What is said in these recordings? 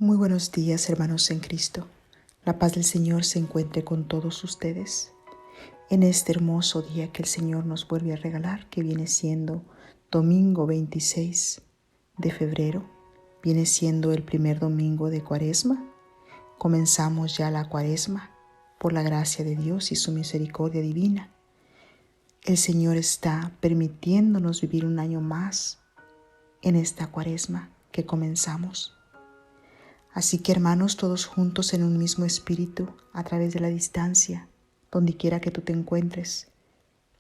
Muy buenos días, hermanos en Cristo. La paz del Señor se encuentre con todos ustedes en este hermoso día que el Señor nos vuelve a regalar, que viene siendo domingo 26 de febrero. Viene siendo el primer domingo de Cuaresma. Comenzamos ya la Cuaresma por la gracia de Dios y su misericordia divina. El Señor está permitiéndonos vivir un año más en esta Cuaresma que comenzamos. Así que, hermanos, todos juntos en un mismo espíritu, a través de la distancia, donde quiera que tú te encuentres,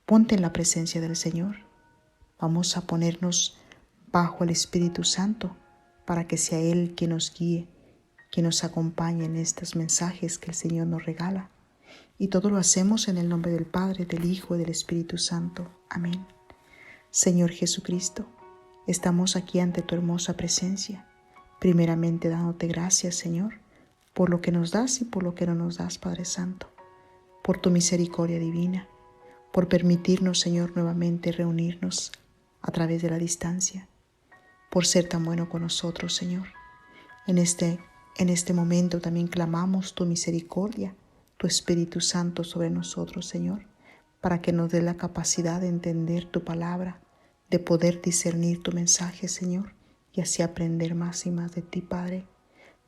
ponte en la presencia del Señor. Vamos a ponernos bajo el Espíritu Santo para que sea Él quien nos guíe, quien nos acompañe en estos mensajes que el Señor nos regala. Y todo lo hacemos en el nombre del Padre, del Hijo y del Espíritu Santo. Amén. Señor Jesucristo, estamos aquí ante tu hermosa presencia. Primeramente dándote gracias, Señor, por lo que nos das y por lo que no nos das, Padre Santo, por tu misericordia divina, por permitirnos, Señor, nuevamente reunirnos a través de la distancia, por ser tan bueno con nosotros, Señor. En este momento también clamamos tu misericordia, tu Espíritu Santo sobre nosotros, Señor, para que nos dé la capacidad de entender tu palabra, de poder discernir tu mensaje, Señor, y así aprender más y más de ti, Padre,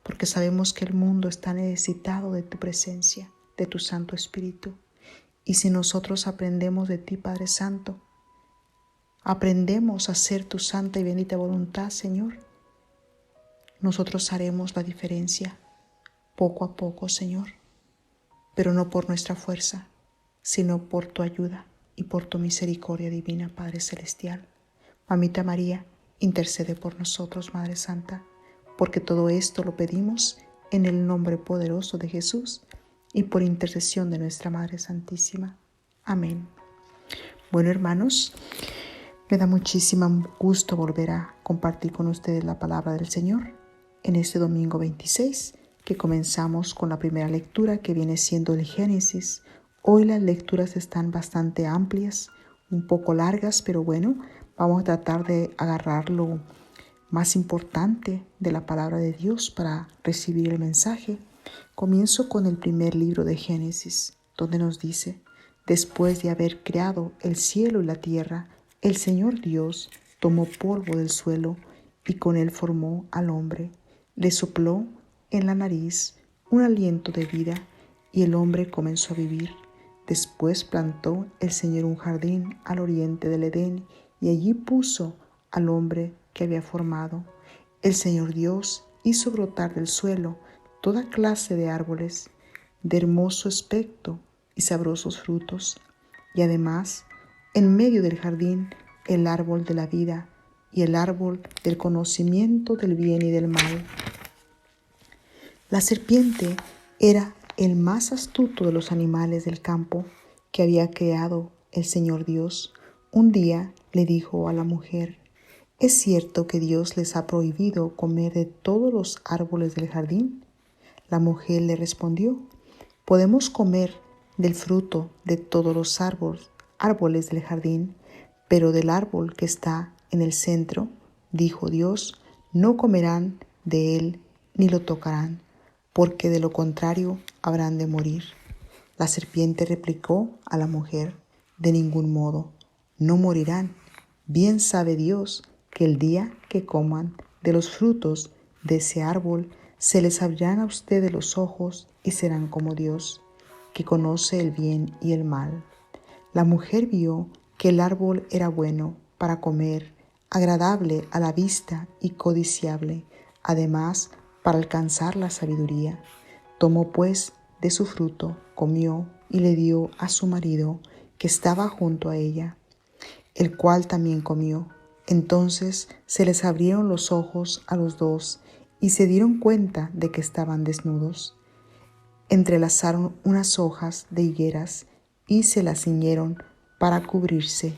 porque sabemos que el mundo está necesitado de tu presencia, de tu Santo Espíritu. Y si nosotros aprendemos de ti, Padre Santo, aprendemos a hacer tu santa y bendita voluntad, Señor, nosotros haremos la diferencia poco a poco, Señor, pero no por nuestra fuerza, sino por tu ayuda y por tu misericordia divina, Padre Celestial. Mamita María, intercede por nosotros, Madre Santa, porque todo esto lo pedimos en el nombre poderoso de Jesús y por intercesión de nuestra Madre Santísima. Amén. Bueno, hermanos, me da muchísimo gusto volver a compartir con ustedes la palabra del Señor en este domingo 26, que comenzamos con la primera lectura, que viene siendo el Génesis. Hoy las lecturas están bastante amplias, un poco largas, pero bueno, vamos a tratar de agarrar lo más importante de la palabra de Dios para recibir el mensaje. Comienzo con el primer libro de Génesis, donde nos dice: después de haber creado el cielo y la tierra, el Señor Dios tomó polvo del suelo y con él formó al hombre. Le sopló en la nariz un aliento de vida y el hombre comenzó a vivir. Después plantó el Señor un jardín al oriente del Edén y allí puso al hombre que había formado. El Señor Dios hizo brotar del suelo toda clase de árboles, de hermoso aspecto y sabrosos frutos, y además, en medio del jardín, el árbol de la vida y el árbol del conocimiento del bien y del mal. La serpiente era el más astuto de los animales del campo que había creado el Señor Dios. Un día le dijo a la mujer: ¿es cierto que Dios les ha prohibido comer de todos los árboles del jardín? La mujer le respondió: podemos comer del fruto de todos los árboles del jardín, pero del árbol que está en el centro, dijo Dios, no comerán de él ni lo tocarán, porque de lo contrario habrán de morir. La serpiente replicó a la mujer: de ningún modo, no morirán. Bien sabe Dios que el día que coman de los frutos de ese árbol, se les abrirán a ustedes los ojos y serán como Dios, que conoce el bien y el mal. La mujer vio que el árbol era bueno para comer, agradable a la vista y codiciable, además para alcanzar la sabiduría. Tomó pues de su fruto, comió y le dio a su marido que estaba junto a ella, el cual también comió. Entonces se les abrieron los ojos a los dos y se dieron cuenta de que estaban desnudos. Entrelazaron unas hojas de higueras y se las ciñeron para cubrirse.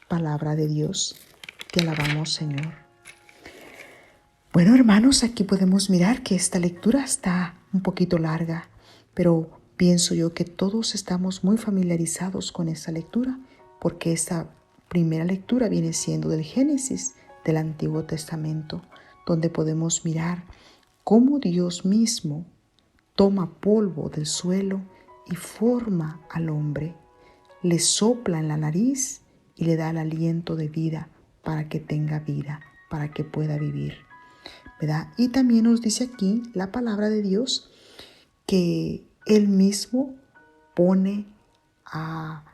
Palabra de Dios. Te alabamos, Señor. Bueno, hermanos, aquí podemos mirar que esta lectura está un poquito larga, pero pienso yo que todos estamos muy familiarizados con esta lectura, porque esta primera lectura viene siendo del Génesis del Antiguo Testamento, donde podemos mirar cómo Dios mismo toma polvo del suelo y forma al hombre, le sopla en la nariz y le da el aliento de vida para que tenga vida, para que pueda vivir, ¿verdad? Y también nos dice aquí la palabra de Dios que Él mismo pone a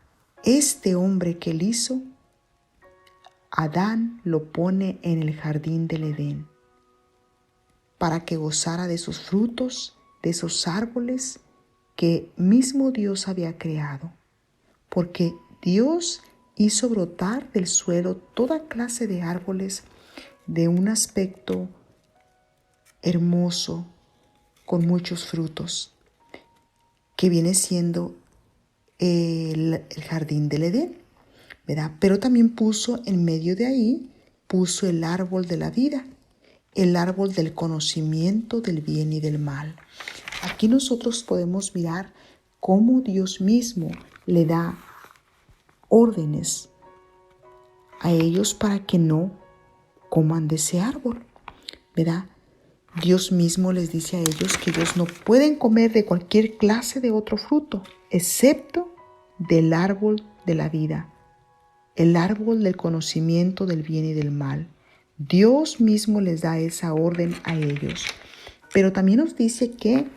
este hombre que Él hizo, Adán lo pone en el jardín del Edén para que gozara de sus frutos, de esos árboles que mismo Dios había creado, porque Dios hizo brotar del suelo toda clase de árboles de un aspecto hermoso, con muchos frutos, que viene siendo el jardín del Edén, ¿verdad? Pero también puso en medio de ahí, puso el árbol de la vida, el árbol del conocimiento del bien y del mal. Aquí nosotros podemos mirar cómo Dios mismo le da órdenes a ellos para que no coman de ese árbol, ¿verdad? Dios mismo les dice a ellos que ellos no pueden comer de cualquier clase de otro fruto, excepto del árbol de la vida, el árbol del conocimiento del bien y del mal. Dios mismo les da esa orden a ellos. Pero también nos dice que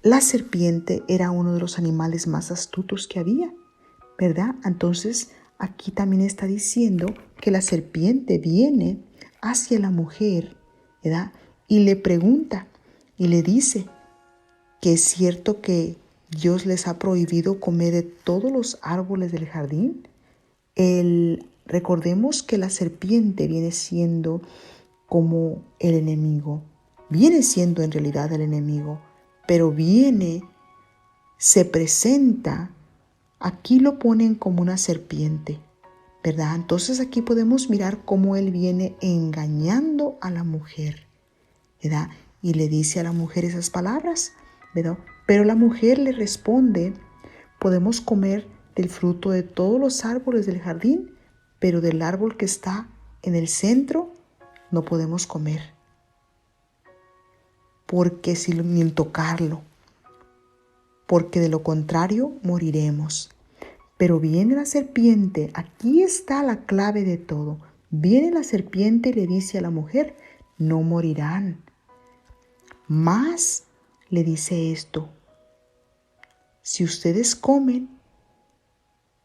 la serpiente era uno de los animales más astutos que había, ¿verdad? Entonces, aquí también está diciendo que la serpiente viene hacia la mujer, ¿verdad? Y le pregunta y le dice que es cierto que Dios les ha prohibido comer de todos los árboles del jardín. Recordemos que la serpiente viene siendo como el enemigo, viene siendo en realidad el enemigo, pero se presenta, aquí lo ponen como una serpiente, ¿verdad? Entonces aquí podemos mirar cómo él viene engañando a la mujer, ¿verdad? Y le dice a la mujer esas palabras, ¿verdad? Pero la mujer le responde, podemos comer del fruto de todos los árboles del jardín, pero del árbol que está en el centro no podemos comer, porque ni tocarlo, porque de lo contrario moriremos. Pero viene la serpiente, aquí está la clave de todo. Viene la serpiente y le dice a la mujer, no morirán. Más le dice esto, si ustedes comen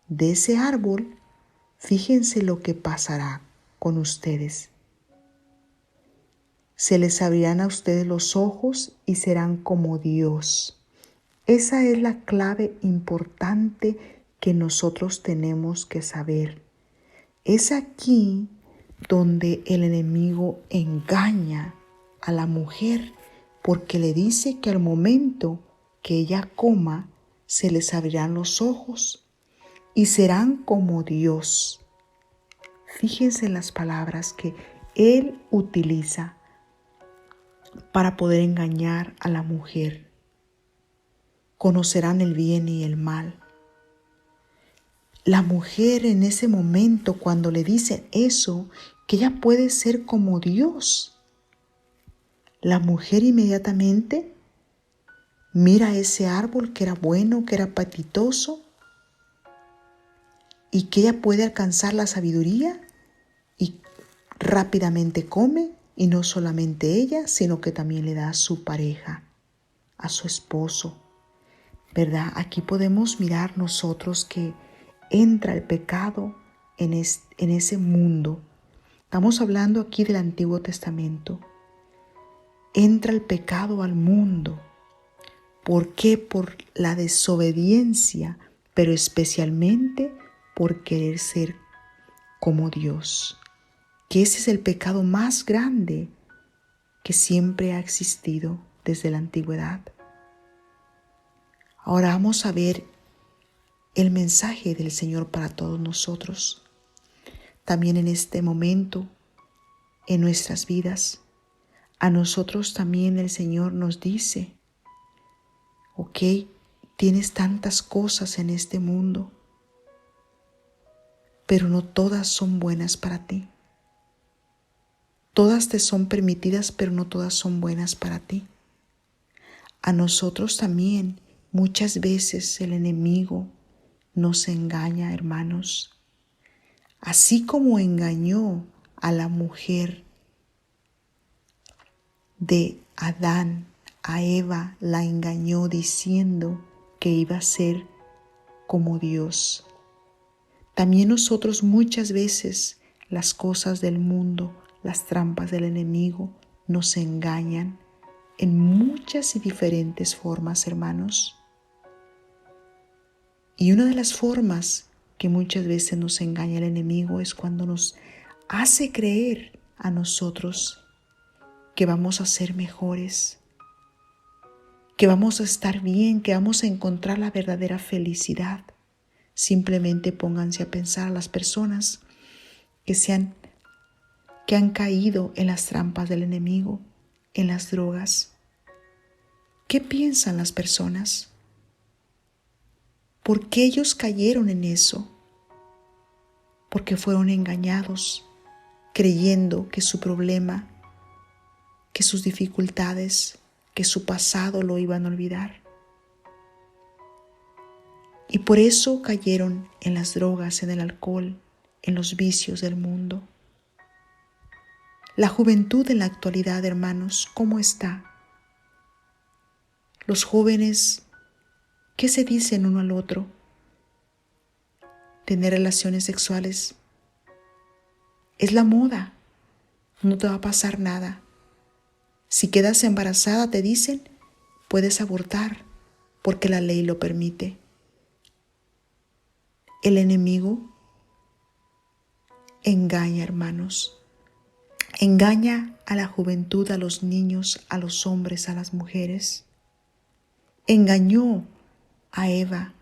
de ese árbol, fíjense lo que pasará con ustedes. Se les abrirán a ustedes los ojos y serán como Dios. Esa es la clave importante que nosotros tenemos que saber. Es aquí donde el enemigo engaña a la mujer, porque le dice que al momento que ella coma, se les abrirán los ojos y serán como Dios. Fíjense en las palabras que él utiliza para poder engañar a la mujer. Conocerán el bien y el mal. La mujer en ese momento, cuando le dicen eso, que ella puede ser como Dios, la mujer inmediatamente mira ese árbol que era bueno, que era apetitoso, y que ella puede alcanzar la sabiduría y rápidamente come, y no solamente ella, sino que también le da a su pareja, a su esposo, ¿verdad? Aquí podemos mirar nosotros que entra el pecado en ese mundo. Estamos hablando aquí del Antiguo Testamento. Entra el pecado al mundo. ¿Por qué? Por la desobediencia, pero especialmente por querer ser como Dios. Que ese es el pecado más grande que siempre ha existido desde la antigüedad. Ahora vamos a ver el mensaje del Señor para todos nosotros. También en este momento, en nuestras vidas, a nosotros también el Señor nos dice, ok, tienes tantas cosas en este mundo, pero no todas son buenas para ti. Todas te son permitidas, pero no todas son buenas para ti. A nosotros también muchas veces el enemigo nos engaña, hermanos. Así como engañó a la mujer de Adán, a Eva la engañó diciendo que iba a ser como Dios. También nosotros muchas veces las cosas del mundo, las trampas del enemigo nos engañan en muchas y diferentes formas, hermanos. Y una de las formas que muchas veces nos engaña el enemigo es cuando nos hace creer a nosotros que vamos a ser mejores, que vamos a estar bien, que vamos a encontrar la verdadera felicidad. Simplemente pónganse a pensar a las personas que han caído en las trampas del enemigo, en las drogas. ¿Qué piensan las personas? ¿Por qué ellos cayeron en eso? Porque fueron engañados, creyendo que su problema, que sus dificultades, que su pasado lo iban a olvidar. Y por eso cayeron en las drogas, en el alcohol, en los vicios del mundo. La juventud en la actualidad, hermanos, ¿cómo está? Los jóvenes, ¿qué se dicen uno al otro? Tener relaciones sexuales es la moda, no te va a pasar nada. Si quedas embarazada, te dicen, puedes abortar porque la ley lo permite. El enemigo engaña, hermanos. Engaña a la juventud, a los niños, a los hombres, a las mujeres. Engañó a Eva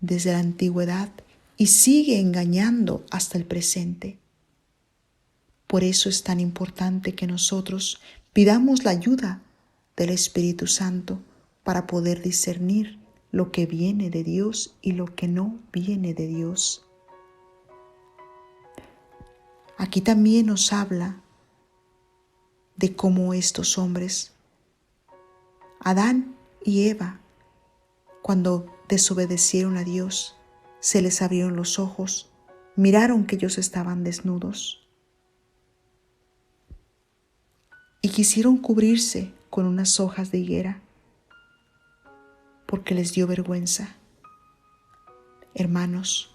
desde la antigüedad y sigue engañando hasta el presente. Por eso es tan importante que nosotros pidamos la ayuda del Espíritu Santo para poder discernir lo que viene de Dios y lo que no viene de Dios. Aquí también nos habla de cómo estos hombres, Adán y Eva, cuando desobedecieron a Dios, se les abrieron los ojos, miraron que ellos estaban desnudos y quisieron cubrirse con unas hojas de higuera porque les dio vergüenza. Hermanos,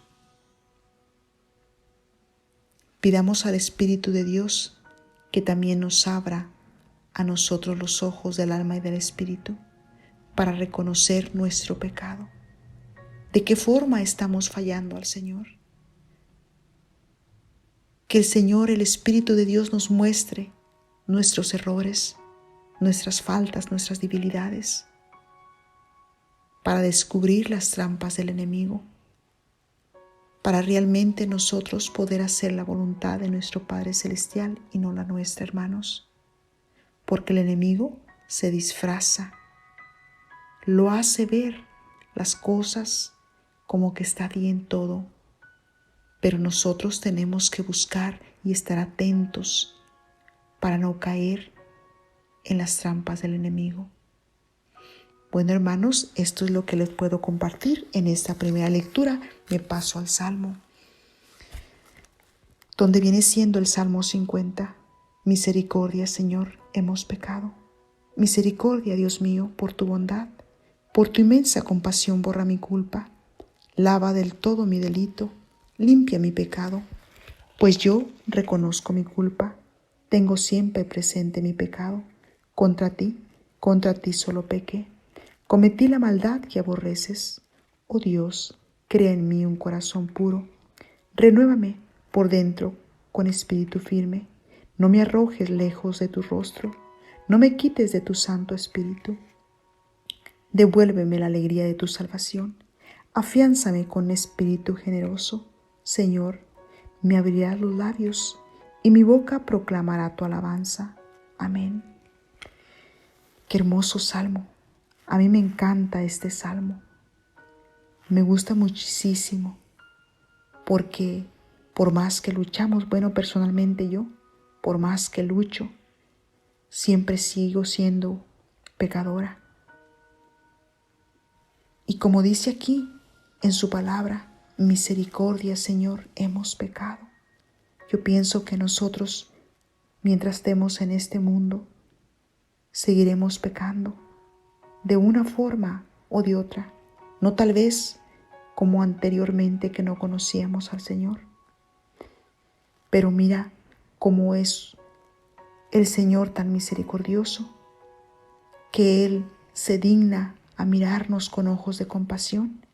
pidamos al Espíritu de Dios que también nos abra a nosotros los ojos del alma y del espíritu para reconocer nuestro pecado. ¿De qué forma estamos fallando al Señor? Que el Señor, el Espíritu de Dios, nos muestre nuestros errores, nuestras faltas, nuestras debilidades, para descubrir las trampas del enemigo, para realmente nosotros poder hacer la voluntad de nuestro Padre Celestial y no la nuestra, hermanos. Porque el enemigo se disfraza, lo hace ver las cosas como que está bien todo, pero nosotros tenemos que buscar y estar atentos para no caer en las trampas del enemigo. Bueno, hermanos, esto es lo que les puedo compartir en esta primera lectura. Me paso al Salmo, donde viene siendo el Salmo 50. Misericordia, Señor, hemos pecado. Misericordia, Dios mío, por tu bondad, por tu inmensa compasión borra mi culpa. Lava del todo mi delito, limpia mi pecado, pues yo reconozco mi culpa. Tengo siempre presente mi pecado. Contra ti solo pequé. Cometí la maldad que aborreces. Oh Dios, crea en mí un corazón puro. Renuévame por dentro con espíritu firme. No me arrojes lejos de tu rostro. No me quites de tu Santo Espíritu. Devuélveme la alegría de tu salvación. Afiánzame con espíritu generoso. Señor, me abrirás los labios y mi boca proclamará tu alabanza. Amén. Qué hermoso salmo. A mí me encanta este salmo. Me gusta muchísimo porque por más que luchamos, bueno, personalmente yo por más que lucho, siempre sigo siendo pecadora. Y como dice aquí en su palabra, misericordia, Señor, hemos pecado. Yo pienso que nosotros, mientras estemos en este mundo, seguiremos pecando de una forma o de otra, no tal vez como anteriormente que no conocíamos al Señor. Pero mira cómo es el Señor tan misericordioso, que Él se digna a mirarnos con ojos de compasión.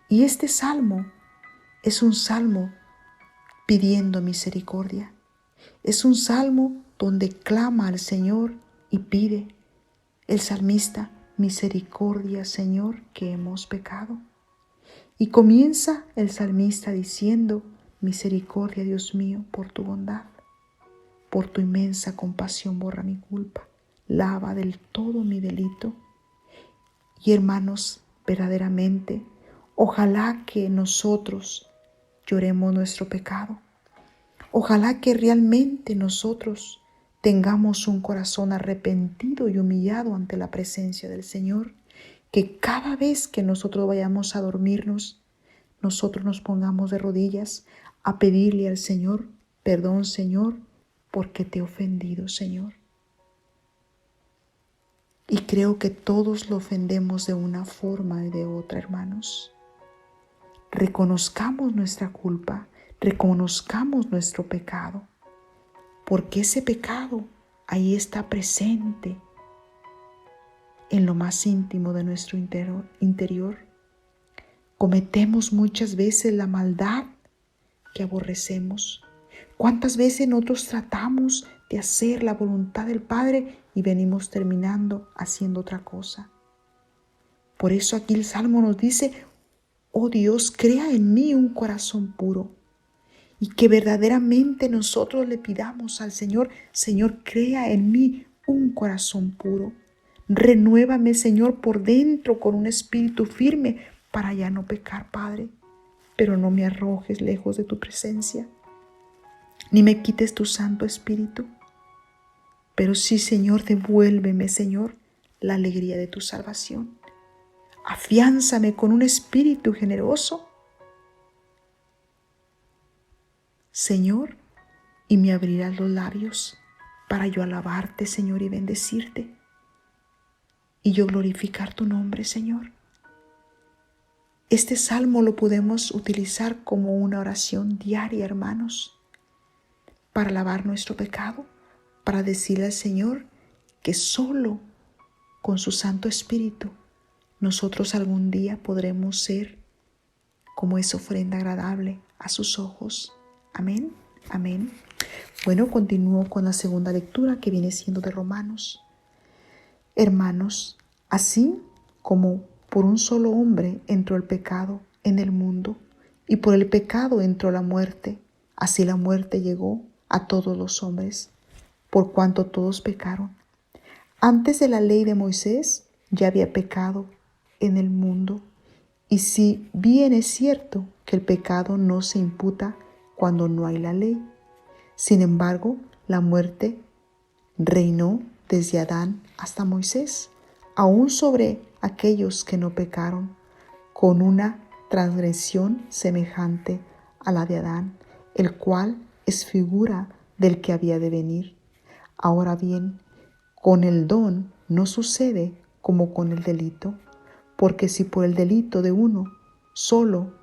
Y este salmo es un salmo pidiendo misericordia. Es un salmo donde clama al Señor y pide el salmista: misericordia, Señor, que hemos pecado. Y comienza el salmista diciendo: misericordia, Dios mío, por tu bondad, por tu inmensa compasión borra mi culpa, lava del todo mi delito. Y hermanos, verdaderamente, ojalá que nosotros lloremos nuestro pecado. Ojalá que realmente nosotros tengamos un corazón arrepentido y humillado ante la presencia del Señor, que cada vez que nosotros vayamos a dormirnos, nosotros nos pongamos de rodillas a pedirle al Señor: perdón, Señor, porque te he ofendido, Señor. Y creo que todos lo ofendemos de una forma y de otra, hermanos. Reconozcamos nuestra culpa, reconozcamos nuestro pecado, porque ese pecado ahí está presente en lo más íntimo de nuestro interior. Cometemos muchas veces la maldad que aborrecemos. ¿Cuántas veces nosotros tratamos de hacer la voluntad del Padre y venimos terminando haciendo otra cosa? Por eso aquí el Salmo nos dice: oh Dios, crea en mí un corazón puro. Y que verdaderamente nosotros le pidamos al Señor: Señor, crea en mí un corazón puro. Renuévame, Señor, por dentro con un espíritu firme para ya no pecar, Padre. Pero no me arrojes lejos de tu presencia, ni me quites tu Santo Espíritu. Pero sí, Señor, devuélveme, Señor, la alegría de tu salvación. Afiánzame con un espíritu generoso, Señor, y me abrirás los labios para yo alabarte, Señor, y bendecirte, y yo glorificar tu nombre, Señor. Este salmo lo podemos utilizar como una oración diaria, hermanos, para alabar nuestro pecado, para decirle al Señor que solo con su Santo Espíritu nosotros algún día podremos ser como esa ofrenda agradable a sus ojos. Amén, amén. Bueno, continúo con la segunda lectura, que viene siendo de Romanos. Hermanos, así como por un solo hombre entró el pecado en el mundo, y por el pecado entró la muerte, así la muerte llegó a todos los hombres, por cuanto todos pecaron. Antes de la ley de Moisés ya había pecado en el mundo, y si bien es cierto que el pecado no se imputa cuando no hay la ley, sin embargo, la muerte reinó desde Adán hasta Moisés, aún sobre aquellos que no pecaron, con una transgresión semejante a la de Adán, el cual es figura del que había de venir. Ahora bien, con el don no sucede como con el delito, porque si por el delito de uno solo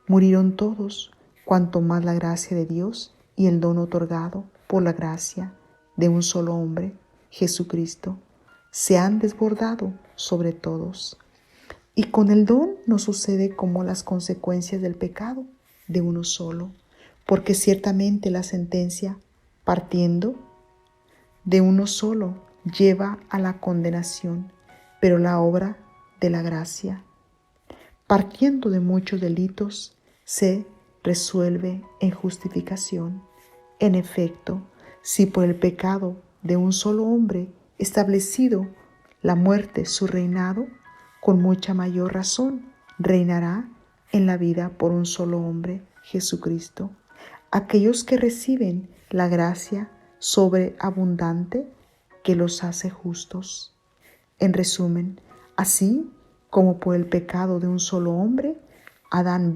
murieron todos, cuanto más la gracia de Dios y el don otorgado por la gracia de un solo hombre, Jesucristo, se han desbordado sobre todos. Y con el don no sucede como las consecuencias del pecado de uno solo, porque ciertamente la sentencia, partiendo de uno solo, lleva a la condenación, pero la obra de la gracia, partiendo de muchos delitos, se resuelve en justificación. En efecto, si por el pecado de un solo hombre establecido la muerte su reinado, con mucha mayor razón reinará en la vida por un solo hombre, Jesucristo, aquellos que reciben la gracia sobreabundante que los hace justos. En resumen, así como por el pecado de un solo hombre, Adán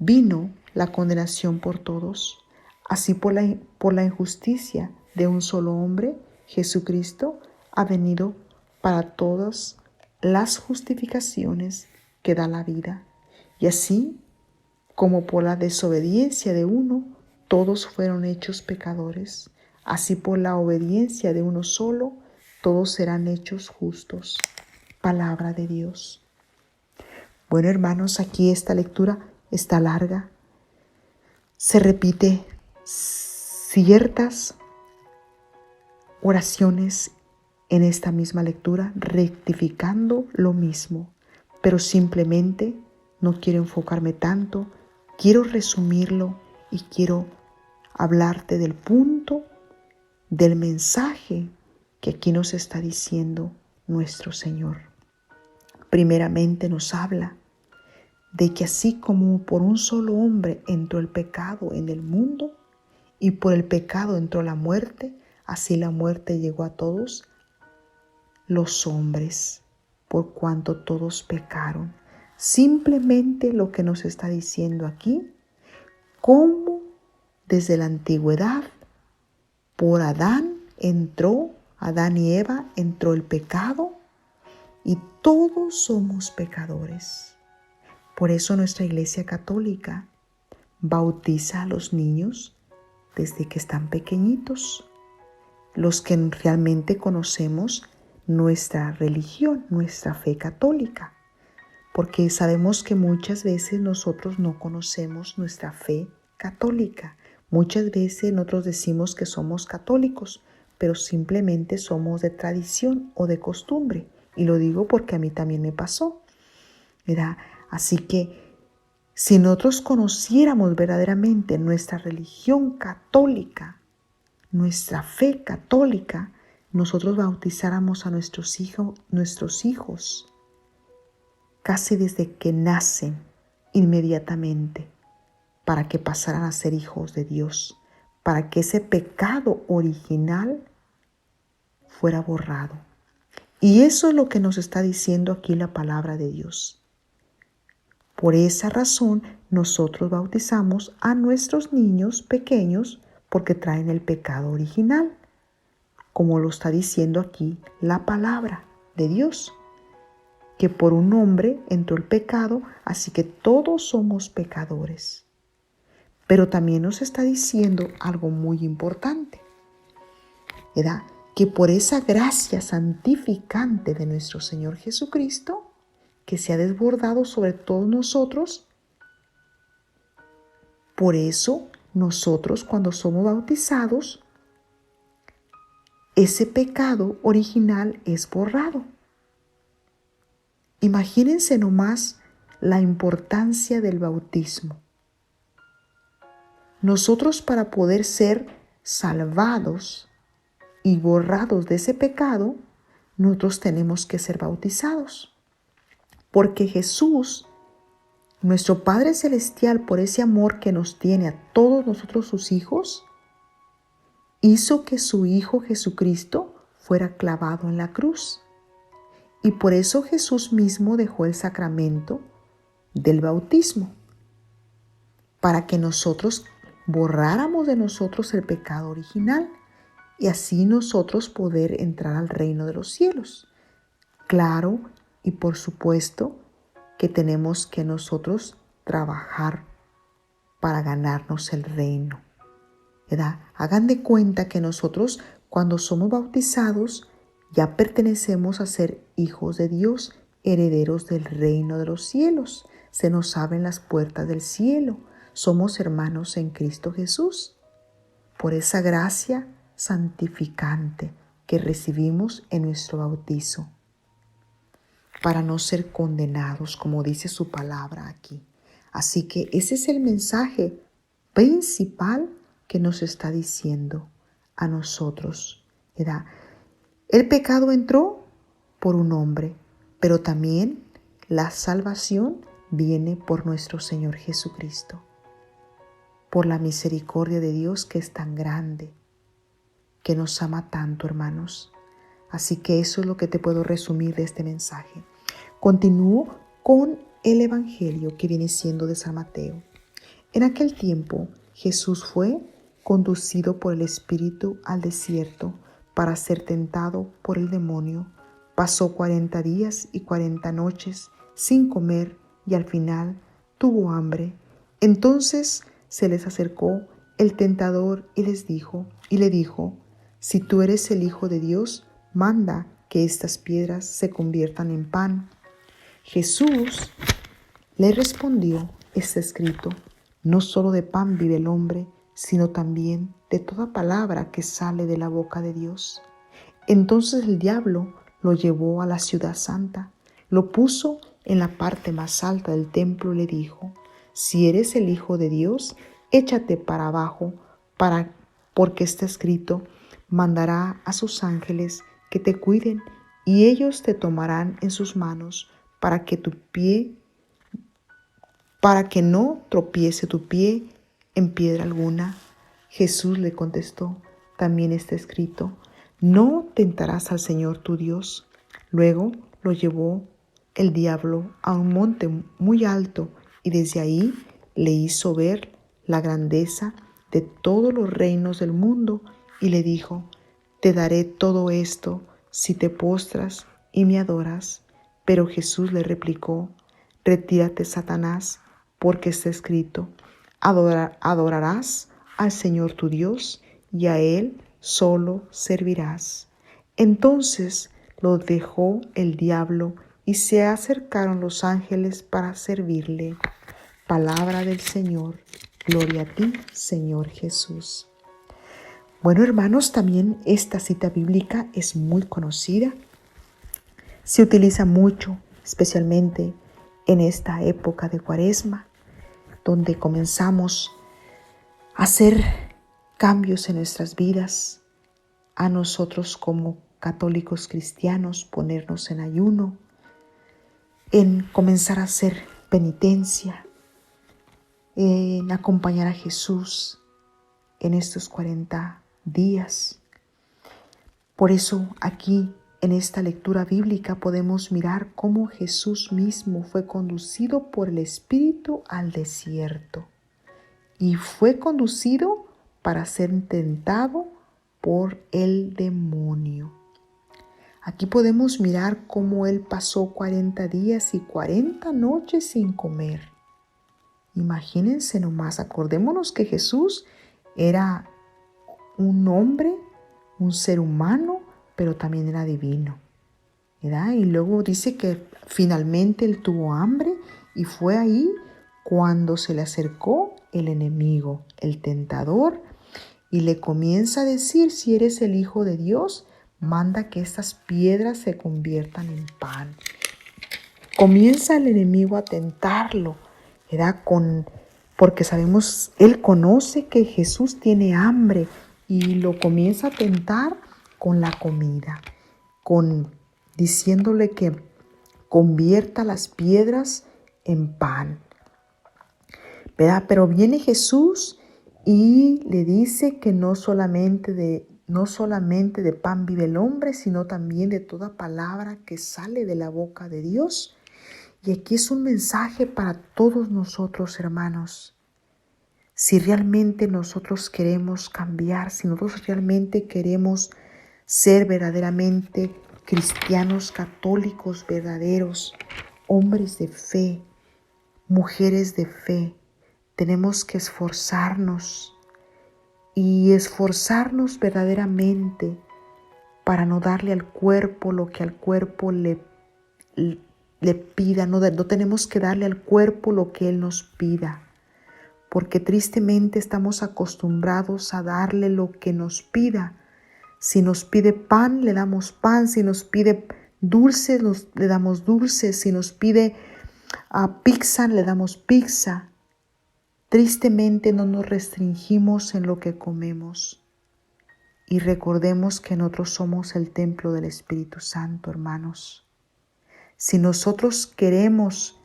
vino la condenación por todos. Así por la injusticia de un solo hombre, Jesucristo ha venido para todas las justificaciones que da la vida. Y así como por la desobediencia de uno, todos fueron hechos pecadores, así por la obediencia de uno solo, todos serán hechos justos. Palabra de Dios. Bueno, hermanos, aquí esta lectura está larga. Se repite ciertas oraciones en esta misma lectura, rectificando lo mismo, pero simplemente no quiero enfocarme tanto, quiero resumirlo y quiero hablarte del punto del mensaje que aquí nos está diciendo nuestro Señor. Primeramente nos habla de que así como por un solo hombre entró el pecado en el mundo y por el pecado entró la muerte, así la muerte llegó a todos los hombres, por cuanto todos pecaron. Simplemente lo que nos está diciendo aquí, cómo desde la antigüedad por Adán y Eva entró el pecado y todos somos pecadores. Por eso nuestra Iglesia Católica bautiza a los niños desde que están pequeñitos, los que realmente conocemos nuestra religión, nuestra fe católica, porque sabemos que muchas veces nosotros no conocemos nuestra fe católica. Muchas veces nosotros decimos que somos católicos, pero simplemente somos de tradición o de costumbre. Y lo digo porque a mí también me pasó, ¿verdad? Así que si nosotros conociéramos verdaderamente nuestra religión católica, nuestra fe católica, nosotros bautizáramos a nuestros hijos casi desde que nacen inmediatamente, para que pasaran a ser hijos de Dios, para que ese pecado original fuera borrado. Y eso es lo que nos está diciendo aquí la palabra de Dios. Por esa razón, nosotros bautizamos a nuestros niños pequeños porque traen el pecado original, como lo está diciendo aquí la palabra de Dios, que por un hombre entró el pecado, así que todos somos pecadores. Pero también nos está diciendo algo muy importante, ¿verdad? Que por esa gracia santificante de nuestro Señor Jesucristo, que se ha desbordado sobre todos nosotros, por eso nosotros cuando somos bautizados, ese pecado original es borrado. Imagínense nomás la importancia del bautismo. Nosotros para poder ser salvados y borrados de ese pecado, nosotros tenemos que ser bautizados. Porque Jesús, nuestro Padre Celestial, por ese amor que nos tiene a todos nosotros sus hijos, hizo que su Hijo Jesucristo fuera clavado en la cruz. Y por eso Jesús mismo dejó el sacramento del bautismo, para que nosotros borráramos de nosotros el pecado original y así nosotros poder entrar al reino de los cielos. Claro, y por supuesto que tenemos que nosotros trabajar para ganarnos el reino, ¿verdad? Hagan de cuenta que nosotros cuando somos bautizados ya pertenecemos a ser hijos de Dios, herederos del reino de los cielos. Se nos abren las puertas del cielo. Somos hermanos en Cristo Jesús. Por esa gracia santificante que recibimos en nuestro bautizo, para no ser condenados, como dice su palabra aquí. Así que ese es el mensaje principal que nos está diciendo a nosotros, ¿verdad? El pecado entró por un hombre, pero también la salvación viene por nuestro Señor Jesucristo. por la misericordia de Dios que es tan grande, que nos ama tanto, hermanos. Así que eso es lo que te puedo resumir de este mensaje. Continúo con el Evangelio que viene siendo de San Mateo. En aquel tiempo, Jesús fue conducido por el Espíritu al desierto para ser tentado por el demonio. Pasó 40 días y 40 noches sin comer y al final tuvo hambre. Entonces se les acercó el tentador y le dijo, si tú eres el Hijo de Dios, manda que estas piedras se conviertan en pan. Jesús le respondió, está escrito, no solo de pan vive el hombre, sino también de toda palabra que sale de la boca de Dios. Entonces el diablo lo llevó a la ciudad santa, lo puso en la parte más alta del templo y le dijo, si eres el Hijo de Dios, échate para abajo, porque está escrito, mandará a sus ángeles que te cuiden y ellos te tomarán en sus manos para que no tropiece tu pie en piedra alguna. Jesús le contestó, también está escrito, no tentarás al Señor tu Dios. Luego lo llevó el diablo a un monte muy alto y desde ahí le hizo ver la grandeza de todos los reinos del mundo y le dijo, te daré todo esto si te postras y me adoras. Pero Jesús le replicó, retírate, Satanás, porque está escrito, adorarás al Señor tu Dios y a Él solo servirás. Entonces lo dejó el diablo y se acercaron los ángeles para servirle. Palabra del Señor. Gloria a ti, Señor Jesús. Bueno, hermanos, también esta cita bíblica es muy conocida. Se utiliza mucho, especialmente en esta época de Cuaresma, donde comenzamos a hacer cambios en nuestras vidas, a nosotros como católicos cristianos ponernos en ayuno, en comenzar a hacer penitencia, en acompañar a Jesús en estos 40 días. Por eso aquí en esta lectura bíblica podemos mirar cómo Jesús mismo fue conducido por el Espíritu al desierto y fue conducido para ser tentado por el demonio. Aquí podemos mirar cómo Él pasó 40 días y 40 noches sin comer. Imagínense nomás, acordémonos que Jesús era un hombre, un ser humano, pero también era divino, ¿verdad? Y luego dice que finalmente Él tuvo hambre y fue ahí cuando se le acercó el enemigo, el tentador, y le comienza a decir, si eres el Hijo de Dios, manda que estas piedras se conviertan en pan. Comienza el enemigo a tentarlo, ¿verdad? Porque sabemos, él conoce que Jesús tiene hambre y lo comienza a tentar con la comida, diciéndole que convierta las piedras en pan, ¿verdad? Pero viene Jesús y le dice que no solamente de pan vive el hombre, sino también de toda palabra que sale de la boca de Dios. Y aquí es un mensaje para todos nosotros, hermanos. Si realmente nosotros queremos cambiar, si nosotros realmente queremos ser verdaderamente cristianos católicos verdaderos, hombres de fe, mujeres de fe, tenemos que esforzarnos verdaderamente para no darle al cuerpo lo que al cuerpo le pida. No tenemos que darle al cuerpo lo que Él nos pida, porque tristemente estamos acostumbrados a darle lo que nos pida. Si nos pide pan, le damos pan. Si nos pide dulces, le damos dulces. Si nos pide pizza, le damos pizza. Tristemente no nos restringimos en lo que comemos. Y recordemos que nosotros somos el templo del Espíritu Santo, hermanos. Si nosotros queremos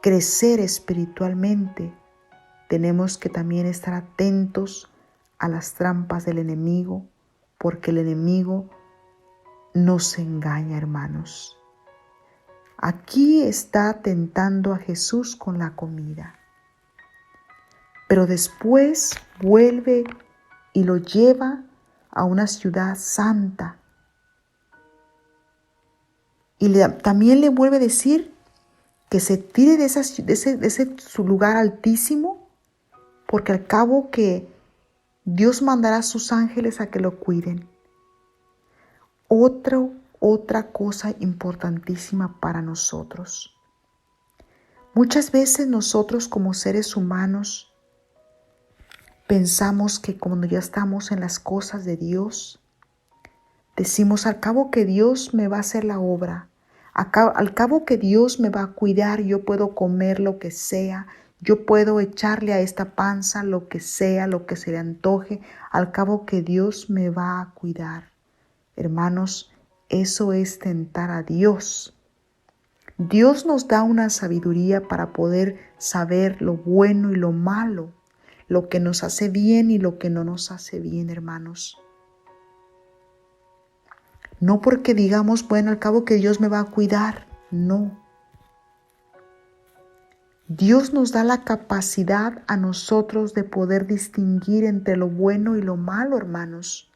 crecer espiritualmente, tenemos que también estar atentos a las trampas del enemigo, porque el enemigo nos engaña, hermanos. Aquí está tentando a Jesús con la comida, pero después vuelve y lo lleva a una ciudad santa. Y también le vuelve a decir que se tire de ese su lugar altísimo, porque al cabo que Dios mandará a sus ángeles a que lo cuiden. Otra cosa importantísima para nosotros. Muchas veces nosotros como seres humanos pensamos que cuando ya estamos en las cosas de Dios, decimos al cabo que Dios me va a hacer la obra, al cabo que Dios me va a cuidar, yo puedo comer lo que sea, yo puedo echarle a esta panza lo que sea, lo que se le antoje, al cabo que Dios me va a cuidar. Hermanos, eso es tentar a Dios. Dios nos da una sabiduría para poder saber lo bueno y lo malo, lo que nos hace bien y lo que no nos hace bien, hermanos. No porque digamos, bueno, al cabo que Dios me va a cuidar, no. Dios nos da la capacidad a nosotros de poder distinguir entre lo bueno y lo malo, hermanos.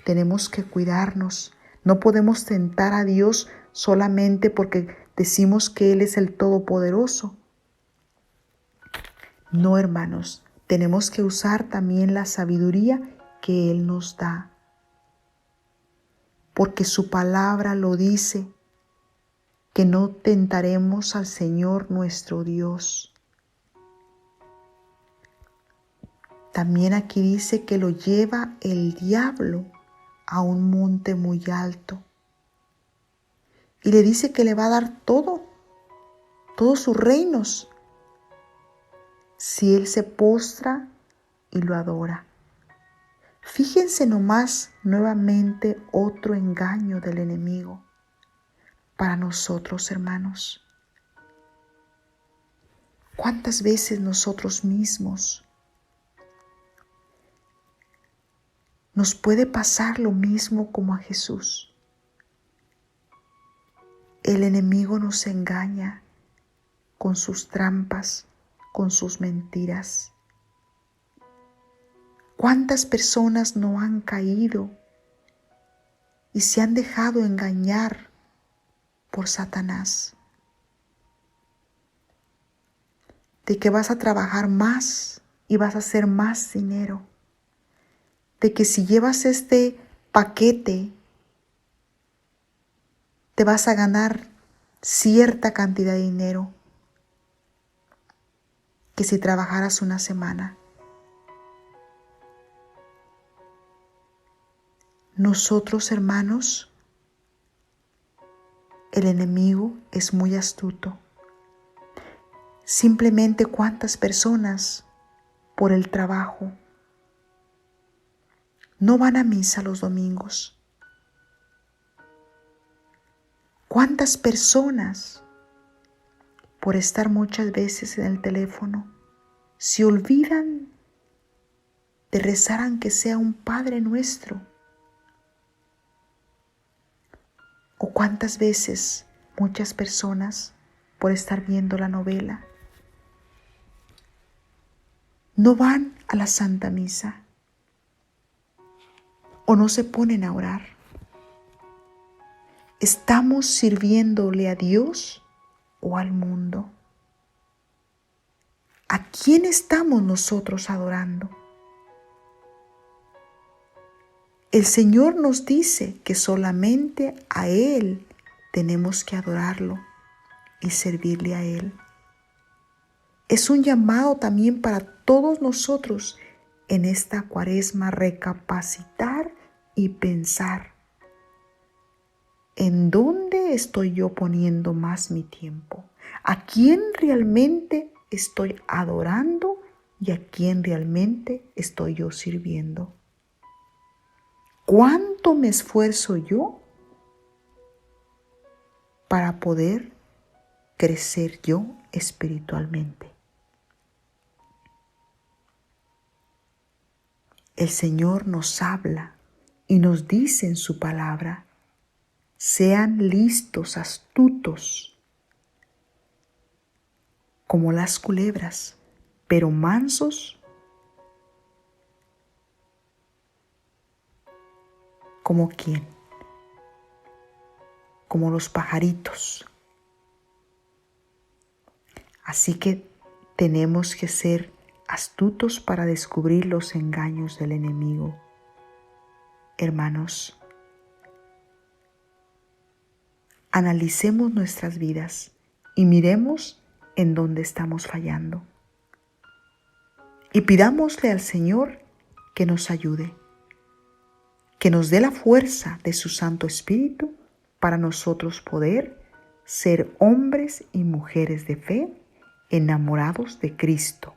Tenemos que cuidarnos. No podemos tentar a Dios solamente porque decimos que Él es el Todopoderoso. No, hermanos, tenemos que usar también la sabiduría que Él nos da. Porque su palabra lo dice, que no tentaremos al Señor nuestro Dios. También aquí dice que lo lleva el diablo a un monte muy alto. Y le dice que le va a dar todos sus reinos, si él se postra y lo adora. Fíjense nomás nuevamente otro engaño del enemigo para nosotros, hermanos. ¿Cuántas veces nosotros mismos nos puede pasar lo mismo como a Jesús? El enemigo nos engaña con sus trampas, con sus mentiras. ¿Cuántas personas no han caído y se han dejado engañar por Satanás? De que vas a trabajar más y vas a hacer más dinero. De que si llevas este paquete, te vas a ganar cierta cantidad de dinero que si trabajaras una semana. Nosotros, hermanos, el enemigo es muy astuto. Simplemente cuántas personas por el trabajo no van a misa los domingos. ¿Cuántas personas por estar muchas veces en el teléfono se olvidan de rezar aunque sea un Padre Nuestro? ¿O cuántas veces muchas personas por estar viendo la novela no van a la Santa Misa o no se ponen a orar? ¿Estamos sirviéndole a Dios o al mundo? ¿A quién estamos nosotros adorando? El Señor nos dice que solamente a Él tenemos que adorarlo y servirle a Él. Es un llamado también para todos nosotros en esta Cuaresma recapacitar y pensar: ¿en dónde estoy yo poniendo más mi tiempo? ¿A quién realmente estoy adorando y a quién realmente estoy yo sirviendo? ¿Cuánto me esfuerzo yo para poder crecer yo espiritualmente? El Señor nos habla y nos dice en su palabra: sean listos, astutos, como las culebras, pero mansos como quién, como los pajaritos. Así que tenemos que ser astutos para descubrir los engaños del enemigo. Hermanos, analicemos nuestras vidas y miremos en dónde estamos fallando. Y pidámosle al Señor que nos ayude, que nos dé la fuerza de su Santo Espíritu para nosotros poder ser hombres y mujeres de fe enamorados de Cristo,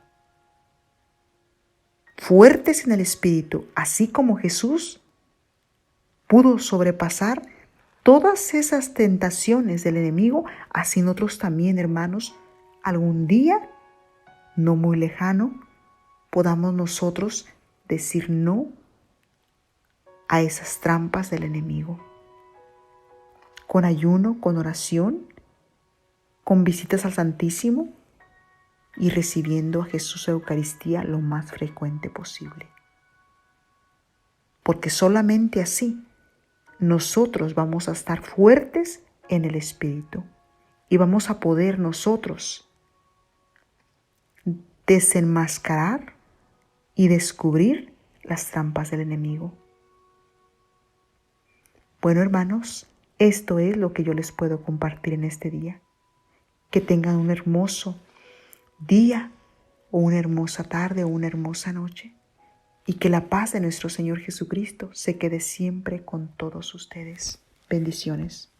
fuertes en el Espíritu, así como Jesús pudo sobrepasar todas esas tentaciones del enemigo. Así nosotros también, hermanos, algún día, no muy lejano, podamos nosotros decir no a esas trampas del enemigo. Con ayuno, con oración, con visitas al Santísimo y recibiendo a Jesús Eucaristía lo más frecuente posible. Porque solamente así nosotros vamos a estar fuertes en el Espíritu y vamos a poder nosotros desenmascarar y descubrir las trampas del enemigo. Bueno, hermanos, esto es lo que yo les puedo compartir en este día. Que tengan un hermoso día o una hermosa tarde o una hermosa noche, y que la paz de nuestro Señor Jesucristo se quede siempre con todos ustedes. Bendiciones.